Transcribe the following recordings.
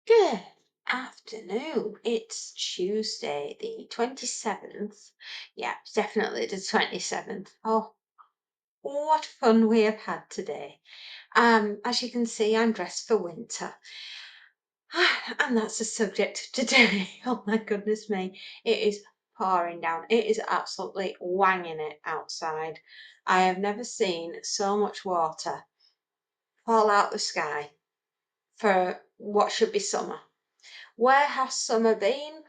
Good afternoon. It's Tuesday, the 27th. Yeah, it's definitely the 27th. Oh, what fun we have had today. As you can see, I'm dressed for winter. And that's the subject of today. Oh my goodness me. It is pouring down. It is absolutely wanging it outside. I have never seen so much water fall out the sky for what should be summer. Where has summer been?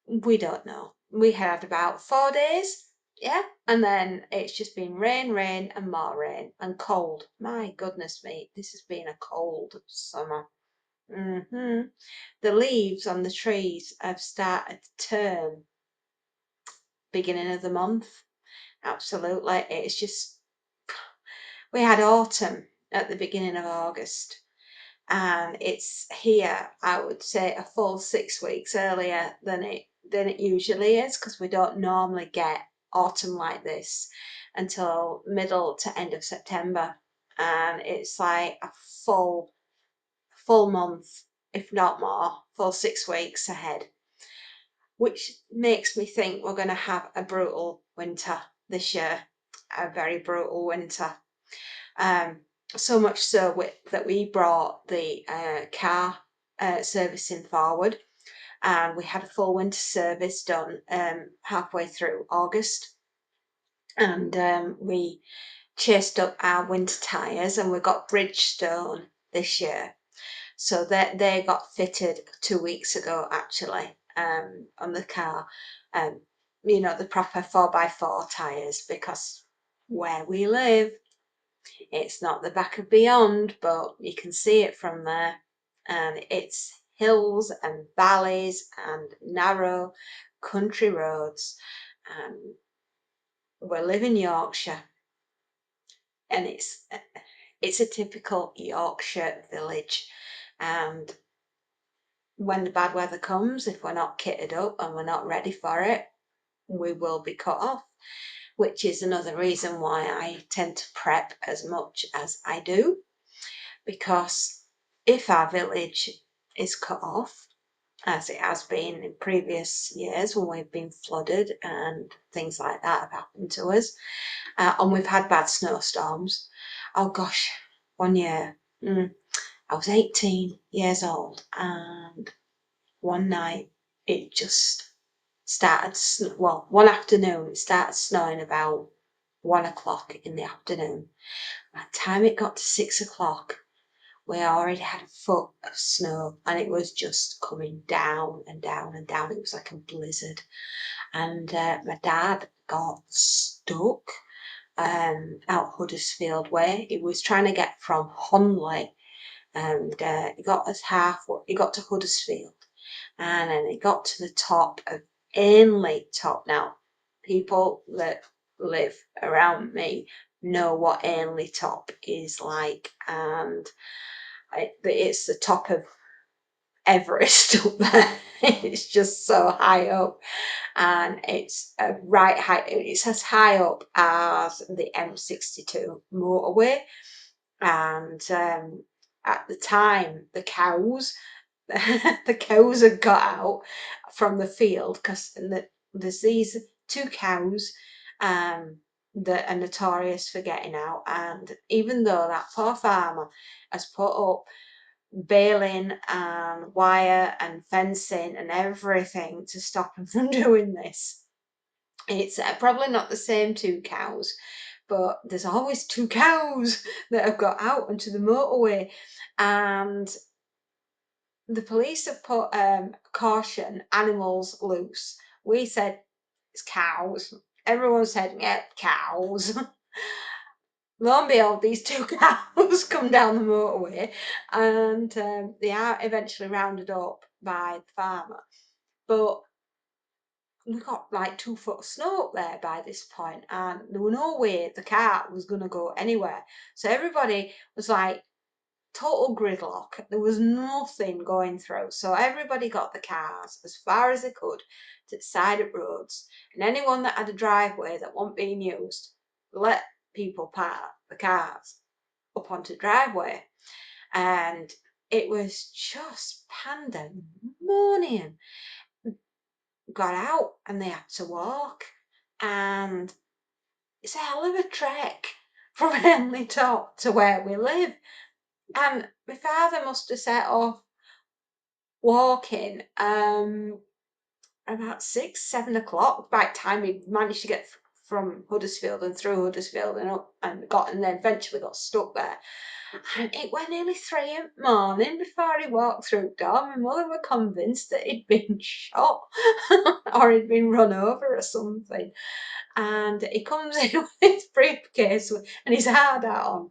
We don't know. We had about 4 days, yeah, and then it's just been rain, rain, and more rain, and cold. My goodness me, this has been a cold summer. The leaves on the trees have started to turn beginning of the month. Absolutely, it's just we had autumn at the beginning of August, and it's here, I would say, a full 6 weeks earlier than it usually is, because we don't normally get autumn like this until middle to end of September, and it's like a full month, if not more, full 6 weeks ahead, which makes me think we're going to have a brutal winter this year, a very brutal winter. Um, so much so that we brought the car servicing forward, and we had a full winter service done halfway through August, and we chased up our winter tyres, and we got Bridgestone this year. So they got fitted 2 weeks ago, actually, on the car. Um, the proper 4x4 tyres, because where we live, it's not the back of beyond, but you can see it from there. And it's hills and valleys and narrow country roads. And we live in Yorkshire, and it's a typical Yorkshire village. And when the bad weather comes, if we're not kitted up and we're not ready for it, we will be cut off, which is another reason why I tend to prep as much as I do, because if our village is cut off, as it has been in previous years when we've been flooded and things like that have happened to us, and we've had bad snowstorms. Oh gosh, one year, I was 18 years old, and one night it just started, well, one afternoon it started snowing about 1 o'clock in the afternoon. By the time it got to 6 o'clock, we already had a foot of snow, and it was just coming down and down and down. It was like a blizzard. And my dad got stuck out Huddersfield way. He was trying to get from Honley, and he got to Huddersfield, and then he got to the top of Ainley Top. Now, people that live around me know what Ainley Top is like, and it's the top of Everest up there. It's just so high up, and it's right high. It's as high up as the M62 motorway. And at the time, the cows, the cows had got out from the field, because there's these two cows that are notorious for getting out. And even though that poor farmer has put up baling and wire and fencing and everything to stop him from doing this, it's probably not the same two cows, but there's always two cows that have got out onto the motorway. And the police have put caution, animals loose. We said it's cows. Everyone said, yeah, cows. Lo and behold, these two cows come down the motorway, and they are eventually rounded up by the farmer. But we got like 2 foot of snow up there by this point, and there was no way the car was going to go anywhere. So everybody was like total gridlock. There was nothing going through. So everybody got the cars as far as they could to the side of roads, and anyone that had a driveway that wasn't being used, let people park the cars up onto the driveway. And it was just pandemonium. Got out and they had to walk, and it's a hell of a trek from Henley Top to where we live. And my father must have set off walking about 6, 7 o'clock by the time he managed to get from Huddersfield and through Huddersfield and up and then eventually got stuck there. And it went nearly 3 in the morning before he walked through the door. My mother were convinced that he'd been shot or he'd been run over or something. And he comes in with his briefcase and his hard hat on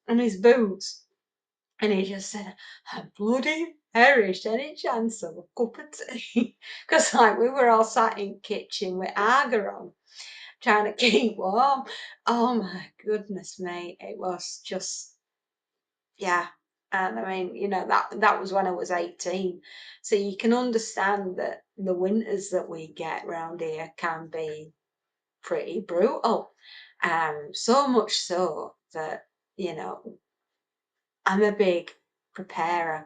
and his boots. And he just said, I'm bloody Irish, any chance of a cup of tea? Because like we were all sat in the kitchen with Aga on, trying to keep warm. Oh my goodness me, it was just, yeah. And I mean, that was when I was 18. So you can understand that the winters that we get round here can be pretty brutal. So much so that, you know, I'm a big preparer.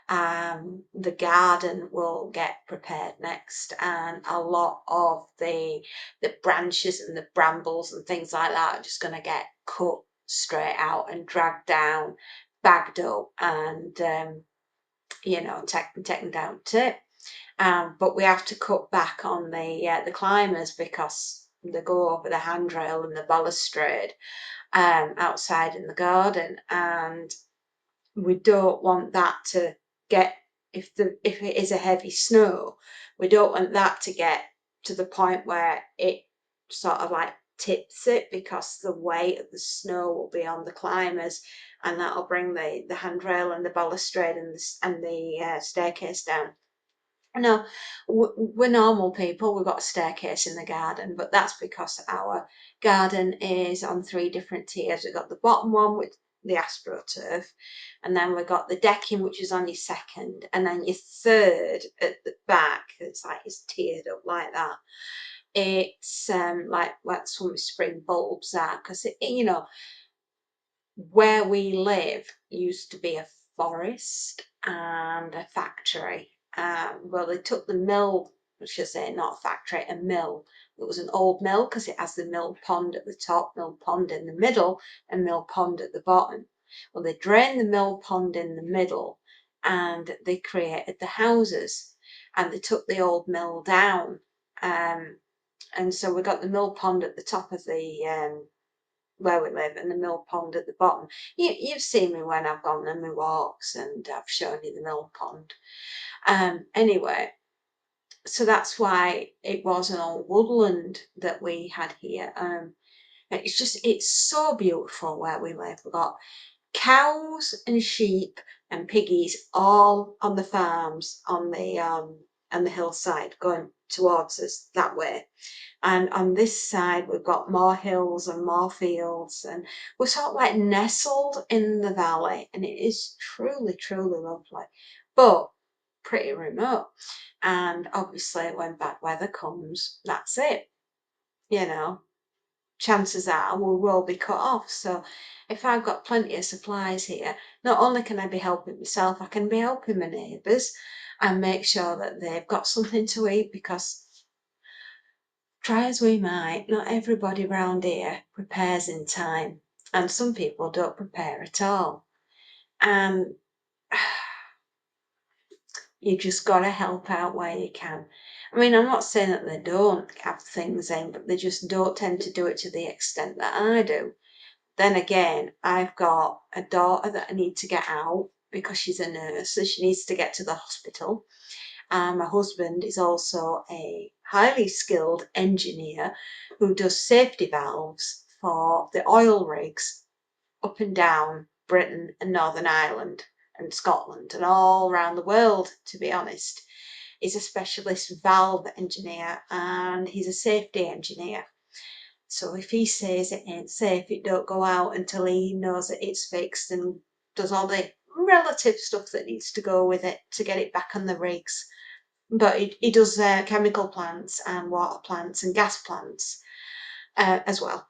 The garden will get prepared next, and a lot of the branches and the brambles and things like that are just going to get cut straight out and dragged down, bagged up, and taken down tip. But we have to cut back on the climbers because they go over the handrail and the balustrade outside in the garden, and we don't want that to get, if it is a heavy snow, we don't want that to get to the point where it sort of like tips it, because the weight of the snow will be on the climbers, and that'll bring the handrail and the balustrade and the staircase down. No, we're normal people. We've got a staircase in the garden, but that's because our garden is on 3 different tiers. We've got the bottom one with the astroturf, and then we've got the decking, which is on your second, and then your third at the back. It's like it's tiered up like that. It's like that's when spring bulbs are, because where we live used to be a forest and a factory. Well, they took the mill, I should say, not a factory, a mill. It was an old mill because it has the mill pond at the top, mill pond in the middle, and mill pond at the bottom. Well, they drained the mill pond in the middle and they created the houses, and they took the old mill down. And so we got the mill pond at the top of the where we live, and the mill pond at the bottom. You've seen me when I've gone on my walks and I've shown you the mill pond. Anyway, so that's why it was an old woodland that we had here. It's so beautiful where we live. We've got cows and sheep and piggies all on the farms on the hillside going towards us that way. And on this side, we've got more hills and more fields, and we're sort of like nestled in the valley, and it is truly, truly lovely, but pretty remote. And obviously, when bad weather comes, that's it. You know, chances are we will be cut off. So, if I've got plenty of supplies here, not only can I be helping myself, I can be helping my neighbours and make sure that they've got something to eat, because try as we might, not everybody round here prepares in time, and some people don't prepare at all. And you just got to help out where you can. I mean, I'm not saying that they don't have things in, but they just don't tend to do it to the extent that I do. Then again, I've got a daughter that I need to get out because she's a nurse, so she needs to get to the hospital. And my husband is also a highly skilled engineer who does safety valves for the oil rigs up and down Britain and Northern Ireland and Scotland and all around the world, to be honest. He's a specialist valve engineer and he's a safety engineer. So if he says it ain't safe, it don't go out until he knows that it's fixed, and does all the relative stuff that needs to go with it to get it back on the rigs. But he does chemical plants and water plants and gas plants as well.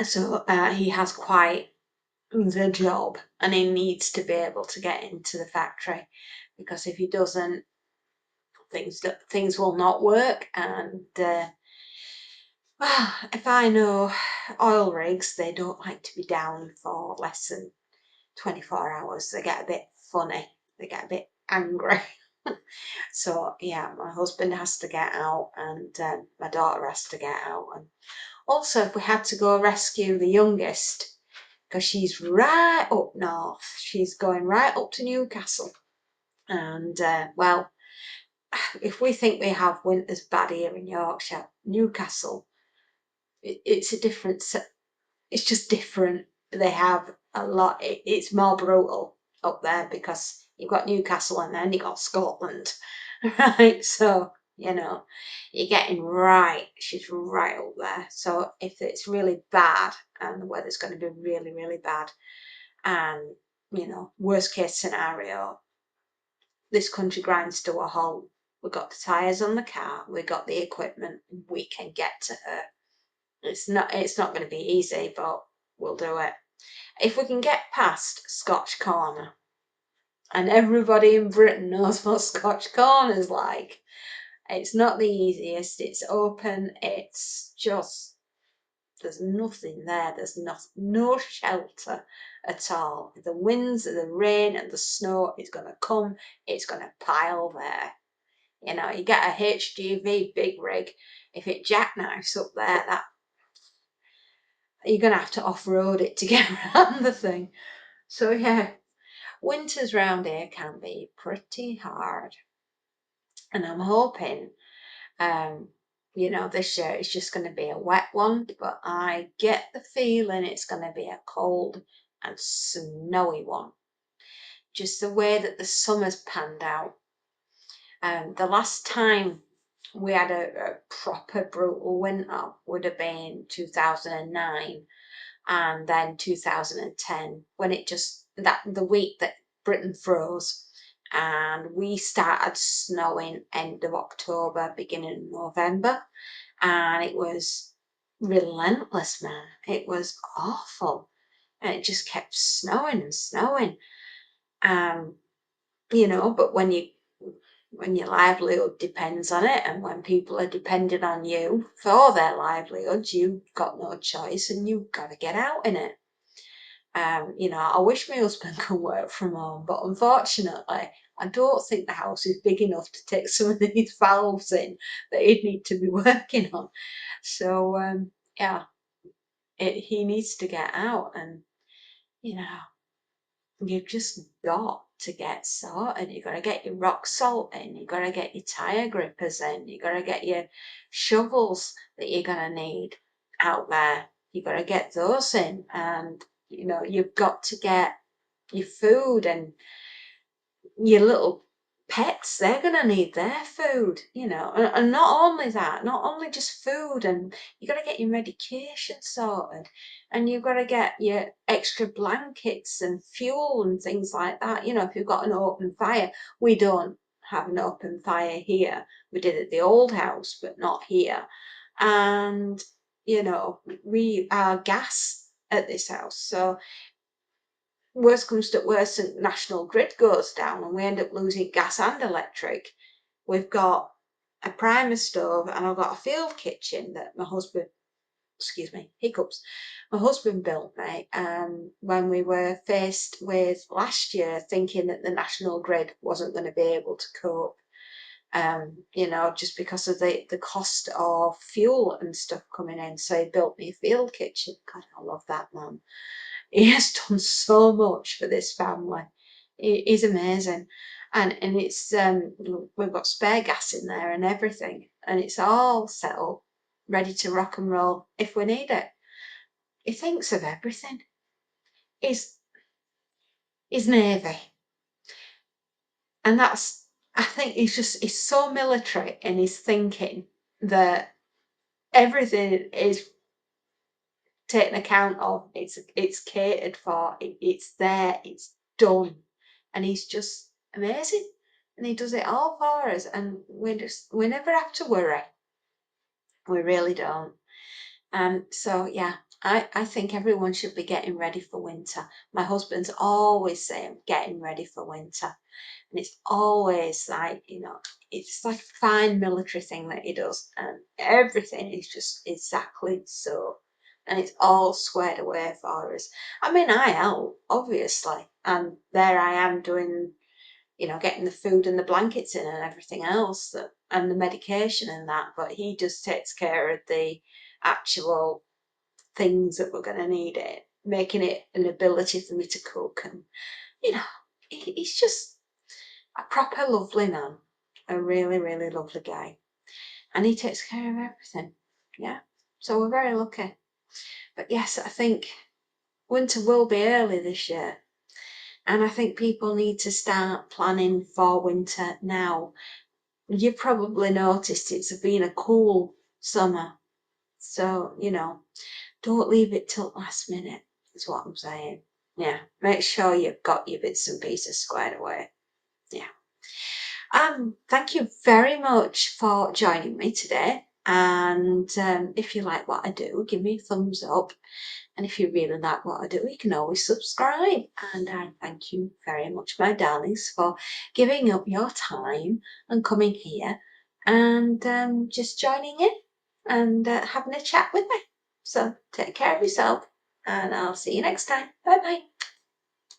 So he has quite the job, and he needs to be able to get into the factory, because if he doesn't, things will not work. And well, if I know oil rigs, they don't like to be down for less than 24 hours. They get a bit funny, they get a bit angry. So yeah, my husband has to get out, and my daughter has to get out. And also, if we had to go rescue the youngest, because she's right up north, she's going right up to Newcastle. And well, if we think we have winters bad here in Yorkshire, Newcastle, it's a different, it's just different. They have a lot, it's more brutal up there, because you've got Newcastle and then you've got Scotland, right? So, you're getting right, she's right up there. So if it's really bad and the weather's going to be really, really bad, and, worst case scenario, this country grinds to a halt, we've got the tyres on the car, we've got the equipment, we can get to her. It's not going to be easy, but we'll do it. If we can get past Scotch Corner, and everybody in Britain knows what Scotch Corner is like, it's not the easiest. It's open. It's just, there's nothing there. There's no shelter at all. The winds, the rain, and the snow is going to come. It's going to pile there. You get a HGV big rig. If it jackknifes up there, that you're going to have to off-road it to get around the thing. So yeah, winters round here can be pretty hard. And I'm hoping, this year it's just going to be a wet one, but I get the feeling it's going to be a cold and snowy one. Just the way that the summer's panned out. The last time we had a proper brutal winter would have been 2009, and then 2010, when the week that Britain froze, and we started snowing end of October, beginning of November, and it was relentless, man. It was awful, and it just kept snowing and snowing. But when your livelihood depends on it, and when people are depending on you for their livelihoods, you've got no choice, and you've got to get out in it. I wish my husband could work from home, but unfortunately, I don't think the house is big enough to take some of these valves in that he'd need to be working on. So, yeah, he needs to get out, and you know, you've just got to get sorted. You've got to get your rock salt in, you've got to get your tyre grippers in, you've got to get your shovels that you're going to need out there. You've got to get those in, and you've got to get your food, and your little pets, they're going to need their food, and not only that, not only just food, and you got to get your medication sorted, and you've got to get your extra blankets and fuel and things like that. If you've got an open fire, we don't have an open fire here. We did at the old house, but not here. And we are gas at this house, so worst comes to worst and national grid goes down and we end up losing gas and electric, we've got a primer stove, and I've got a field kitchen that my husband, excuse me, hiccups, my husband built me when we were faced with last year thinking that the national grid wasn't going to be able to cope, just because of the cost of fuel and stuff coming in. So he built me a field kitchen. God, I love that man. He has done so much for this family. He's amazing. And it's we've got spare gas in there and everything, and it's all set up, ready to rock and roll if we need it. He thinks of everything. He's Navy. And I think he's so military in his thinking that everything is taken account of. It's catered for. It's there. It's done, and he's just amazing. And he does it all for us, and we never have to worry. We really don't. So yeah, I think everyone should be getting ready for winter. My husband's always saying, getting ready for winter. And it's always like, it's like a fine military thing that he does. And everything is just exactly so. And it's all squared away for us. I mean, I help, obviously. And there I am doing, getting the food and the blankets in and everything else and the medication and that. But he just takes care of the actual things that we're going to need it, making it an ability for me to cook. And, you know, he's just a proper lovely man, a really, really lovely guy. And he takes care of everything. Yeah. So we're very lucky. But yes, I think winter will be early this year. And I think people need to start planning for winter now. You've probably noticed it's been a cool summer. So, don't leave it till last minute, is what I'm saying. Yeah, make sure you've got your bits and pieces squared away. Yeah. Thank you very much for joining me today. And if you like what I do, give me a thumbs up. And if you really like what I do, you can always subscribe. And I thank you very much, my darlings, for giving up your time and coming here and just joining in and having a chat with me. So take care of yourself, and I'll see you next time. Bye bye.